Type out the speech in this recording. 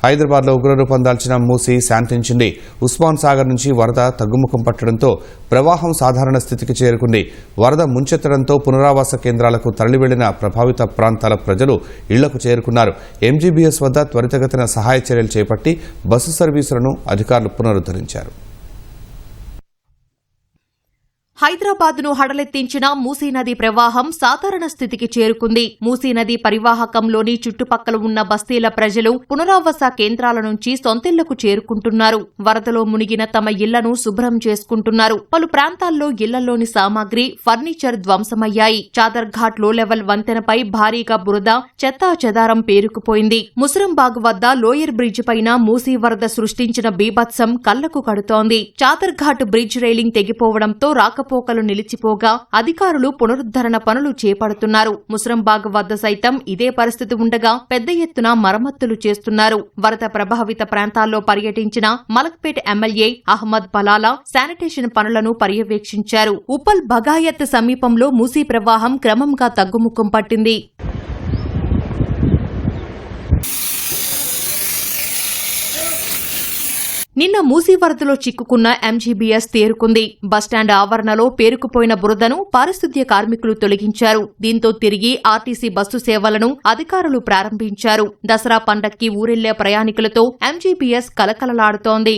హైదరాబాద్లో ఉగ్రరూపం దాల్చిన మూసీ శాంతించింది. ఉస్మాన్ సాగర్ నుంచి వరద తగ్గుముఖం పట్టడంతో ప్రవాహం సాధారణ స్థితికి చేరుకుంది. వరద ముంచెత్తడంతో పునరావాస కేంద్రాలకు తరలివెళ్లిన ప్రభావిత ప్రాంతాల ప్రజలు ఇళ్లకు చేరుకున్నారు. ఎంజీబీఎస్ వద్ద త్వరితగతిన సహాయ చర్యలు చేపట్టి బస్సు సర్వీసులను అధికారులు పునరుద్ధరించారు. హైదరాబాద్ను హడలెత్తించిన మూసీ నది ప్రవాహం సాధారణ స్థితికి చేరుకుంది. మూసీ నది పరివాహకంలోని చుట్టుపక్కల ఉన్న బస్తీల ప్రజలు పునరావాస కేంద్రాల నుంచి సొంతిళ్లకు చేరుకుంటున్నారు. వరదలో మునిగిన తమ ఇళ్లను శుభ్రం చేసుకుంటున్నారు. పలు ప్రాంతాల్లో ఇళ్లలోని సామాగ్రి, ఫర్నిచర్ ధ్వంసమయ్యాయి. చాదర్ఘాట్ లో లెవెల్ వంతెనపై భారీగా బురద, చెత్తా చెదారం పేరుకుపోయింది. ముసరంబాగ్ వద్ద లోయర్ బ్రిడ్జ్ పైన మూసీ వరద సృష్టించిన బీభత్సం కళ్లకు కడుతోంది. చాదర్ఘాట్ బ్రిడ్జ్ రైలింగ్ తెగిపోవడంతో రాకపోకలు నిలిచిపోగా అధికారులు పునరుద్ధరణ పనులు చేపడుతున్నారు. ముసరంబాగ్ వద్ద సైతం ఇదే పరిస్థితి ఉండగా పెద్ద ఎత్తున మరమ్మతులు చేస్తున్నారు. వరద ప్రభావిత ప్రాంతాల్లో పర్యటించిన మలక్పేట్ ఎమ్మెల్యే అహ్మద్ పలాలా శానిటేషన్ పనులను పర్యవేక్షించారు. ఉప్పల్ బగాయత్ సమీపంలో మూసీ ప్రవాహం క్రమంగా తగ్గుముఖం పట్టింది. నిన్న మూసీ వరదలో చిక్కుకున్న ఎంజీబీఎస్ తేరుకుంది. బస్టాండ్ ఆవరణలో పేరుకుపోయిన బురదను పారిశుద్ధ్య కార్మికులు తొలగించారు. దీంతో తిరిగి ఆర్టీసీ బస్సు సేవలను అధికారులు ప్రారంభించారు. దసరా పండక్కి ఊరెళ్లే ప్రయాణికులతో ఎంజీబీఎస్ కలకలలాడుతోంది.